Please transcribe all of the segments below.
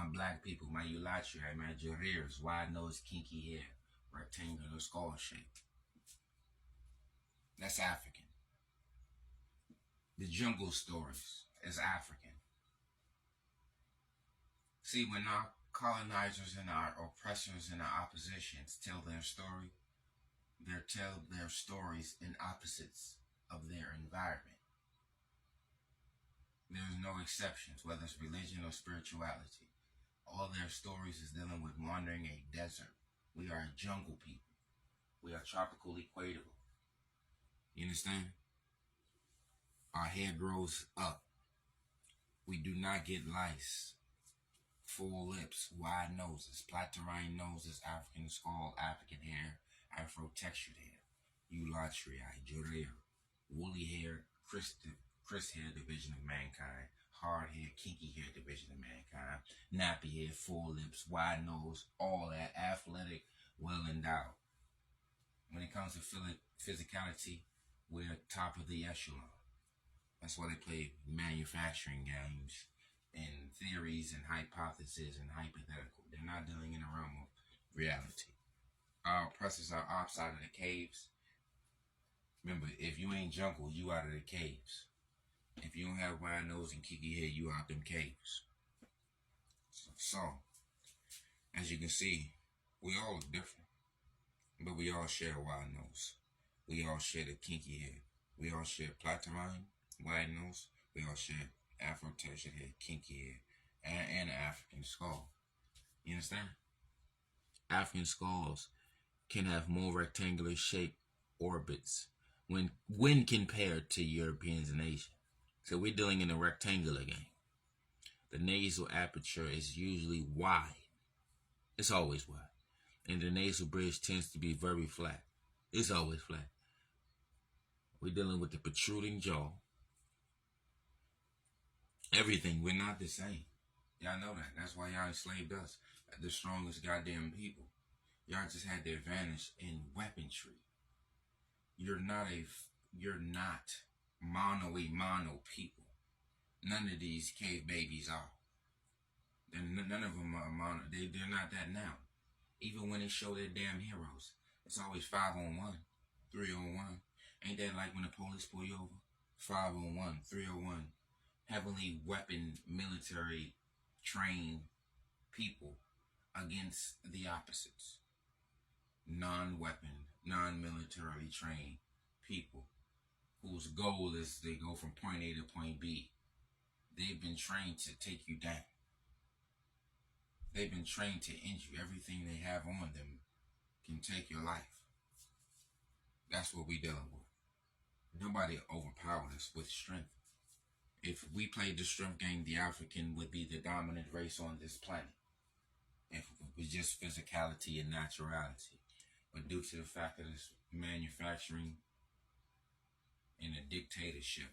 my black people, my Ulatria, my Jareers, wide nose, kinky hair, rectangular skull shape. That's African. The jungle stories is African. See, when our colonizers and our oppressors and our oppositions tell their story, they tell their stories in opposites of their environment. There's no exceptions, whether it's religion or spirituality. All their stories is dealing with wandering a desert. We are a jungle people. We are tropical equatable. You understand? Our hair grows up. We do not get lice. Full lips, wide noses, platyrine noses, African skull, African hair, Afro-textured hair, Eulatriae, Jurea, woolly hair, Chris hair, division of mankind, hard hair, kinky hair, division of mankind, nappy hair, full lips, wide nose, all that, athletic, well endowed. When it comes to physicality, we're top of the echelon. That's why they play manufacturing games and theories and hypotheses and hypothetical. They're not dealing in the realm of reality. Our oppressors are outside of the caves. Remember, if you ain't jungle, you out of the caves. If you don't have wide nose and kinky hair, you out them caves. So, as you can see, we all look different. But we all share a wide nose. We all share the kinky hair. We all share platyrine, wide nose. We all share Afro-textured hair, kinky hair, and an African skull. You understand? African skulls can have more rectangular shaped orbits when compared to Europeans and Asians. So we're dealing in a rectangular game. The nasal aperture is usually wide. It's always wide. And the nasal bridge tends to be very flat. It's always flat. We're dealing with the protruding jaw. Everything. We're not the same. Y'all know that. That's why y'all enslaved us. The strongest goddamn people. Y'all just had the advantage in weaponry. You're not mono people. None of these cave babies are. None of them are mono. They're not that now. Even when they show their damn heroes, it's always 5-on-1, 3-on-1. Ain't that like when the police pull you over? 5-on-1, 3-on-1. Heavily weapon military trained people against the opposites. Non-weapon, non-militarily trained people whose goal is they go from point A to point B. They've been trained to take you down. They've been trained to injure you. Everything they have on them can take your life. That's what we dealing with. Nobody overpowered us with strength. If we played the strength game, the African would be the dominant race on this planet. If it was just physicality and naturality. But due to the fact that it's manufacturing and a dictatorship,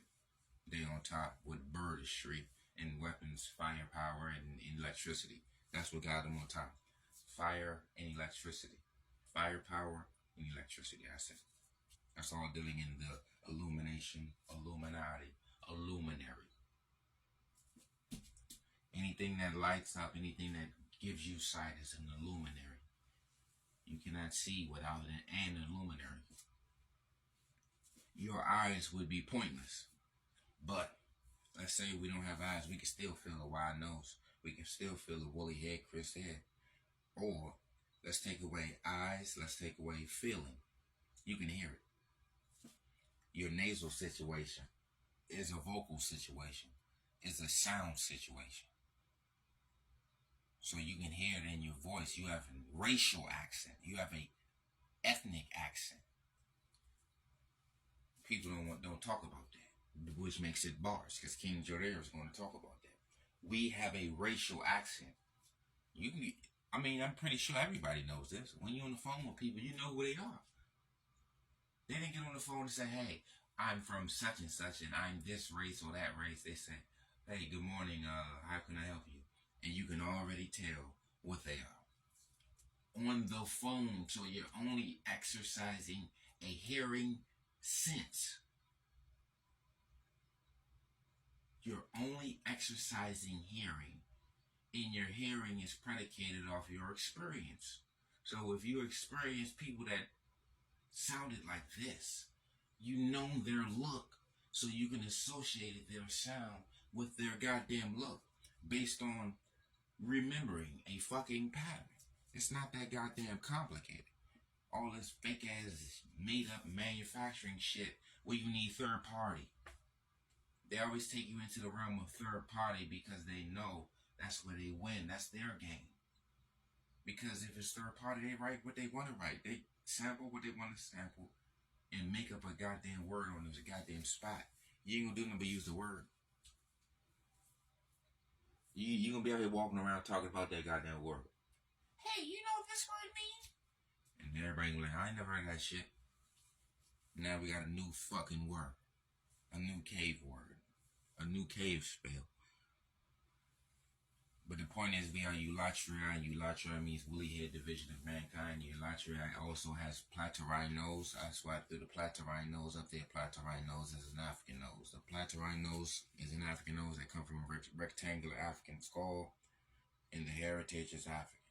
they on top with birdishry and weapons, firepower, and electricity. That's what got them on top. Fire and electricity. Firepower and electricity, I said. That's all dealing in the illumination, Illuminati, illuminary. Anything that lights up, anything that gives you sight is an illuminary. You cannot see without an illuminary. Your eyes would be pointless. But let's say we don't have eyes, we can still feel a wide nose. We can still feel a woolly head, crisp head. Or let's take away eyes, let's take away feeling. You can hear it. Your nasal situation is a vocal situation. It's a sound situation. So you can hear it in your voice. You have a racial accent. You have a ethnic accent. People don't talk about that, which makes it bars, because King Jordan is going to talk about that. We have a racial accent. I'm pretty sure everybody knows this. When you're on the phone with people, you know who they are. They didn't get on the phone and say, hey, I'm from such and such, and I'm this race or that race. They say, hey, good morning, how can I help you? And you can already tell what they are. On the phone, so you're only exercising a hearing sense. You're only exercising hearing in your hearing is predicated off your experience. So if you experience people that sounded like this, you know their look, so you can associate their sound with their goddamn look based on remembering a fucking pattern. It's not that goddamn complicated. All this fake ass made up manufacturing shit where you need third party. They always take you into the realm of third party because they know that's where they win. That's their game. Because if it's third party, they write what they want to write. They sample what they want to sample and make up a goddamn word on this goddamn spot. You ain't gonna do nothing but use the word. You gonna be out here walking around talking about that goddamn word. Hey, you know what this word means? And everybody gonna be like, I ain't never heard that shit. Now we got a new fucking word. A new cave word. A new cave spell. But the point is, we are Eulatria. Eulatria means woolly head division of mankind. Eulatria also has Platyrrhine nose. That's why I threw the Platyrrhine nose up there. Platyrrhine nose is an African nose. The Platyrrhine nose is an African nose that comes from a rectangular African skull, and the heritage is African.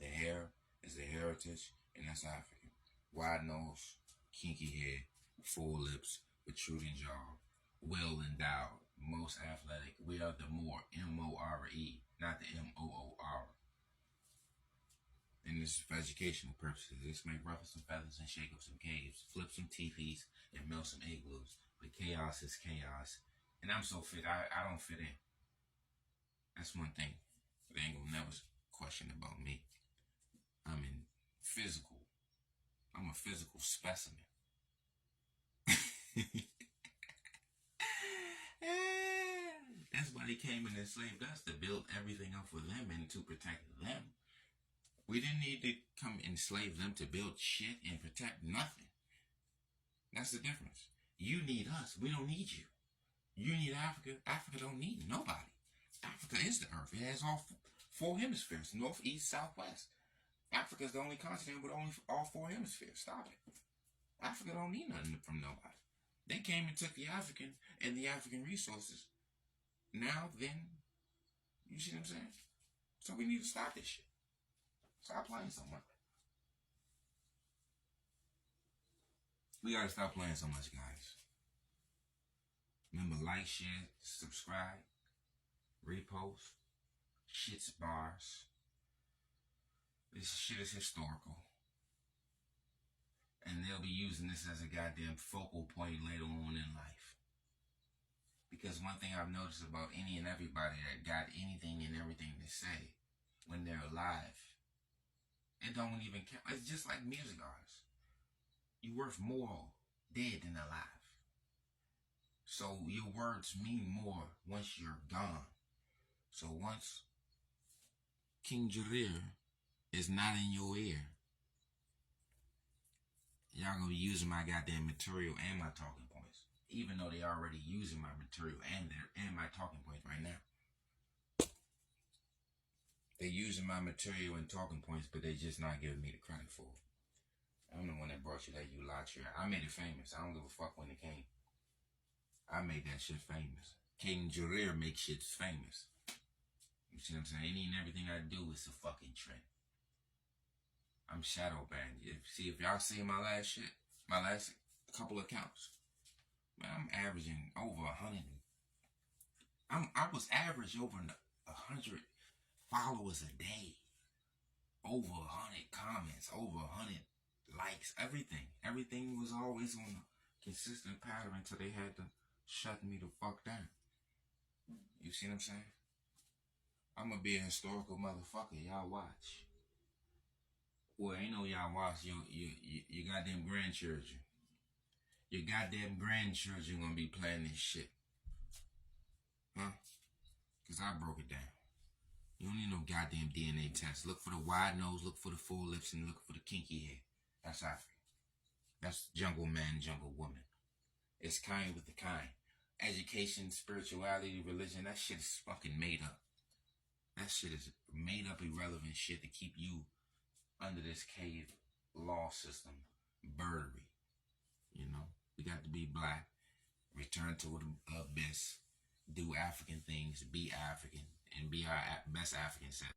The hair is the heritage, and that's African. Wide nose, kinky head, full lips, protruding jaw, well endowed, most athletic. We are the more M-O-R-E, not the M-O-O-R. And this is for educational purposes. This may ruffle some feathers and shake up some caves, flip some teepees, and melt some igloos. But chaos is chaos. And I'm so fit, I don't fit in. That's one thing. They ain't gonna never question about me. I'm in physical. I'm a physical specimen. That's why they came and enslaved us, to build everything up for them and to protect them. We didn't need to come enslave them to build shit and protect nothing. That's the difference. You need us. We don't need you. You need Africa. Africa don't need nobody. Africa is the earth. It has all four hemispheres, north, east, south, west. Africa is the only continent with only all four hemispheres. Stop it. Africa don't need nothing from nobody. They came and took the African and the African resources. Now, then, you see what I'm saying? So we need to stop this shit. Stop playing so much. We gotta stop playing so much, guys. Remember, like, share, subscribe, repost. Shit's bars. This shit is historical. And they'll be using this as a goddamn focal point later on in life. Because one thing I've noticed about any and everybody that got anything and everything to say when they're alive, it don't even count. It's just like music artists. You're worth more dead than alive. So your words mean more once you're gone. So once King Jarir is not in your ear, y'all gonna be using my goddamn material and my talking points. Even though they already using my material and my talking points right now. They're using my material and talking points, but they just not giving me the credit for it. I'm the one that brought you that Eulatria. I made it famous. I don't give a fuck when it came. I made that shit famous. King Jarir makes shit famous. You see what I'm saying? Any and everything I do is a fucking trend. I'm shadow banned. If y'all see my last shit, my last couple accounts, man, I'm averaging over 100. I was average over 100 followers a day, over 100 comments, over 100 likes, everything was always on a consistent pattern until they had to shut me the fuck down. You see what I'm saying? I'm gonna be a historical motherfucker. Y'all watch. Well, ain't no y'all watch. Your goddamn grandchildren. Your goddamn grandchildren gonna be playing this shit. Huh? Because I broke it down. You don't need no goddamn DNA test. Look for the wide nose, look for the full lips, and look for the kinky hair. That's Africa. That's jungle man, jungle woman. It's kind with the kind. Education, spirituality, religion, that shit is fucking made up. That shit is made up irrelevant shit to keep you under this cave law system. Birdery. You know? We got to be black. Return to the abyss. Do African things. Be African. and be our best African self.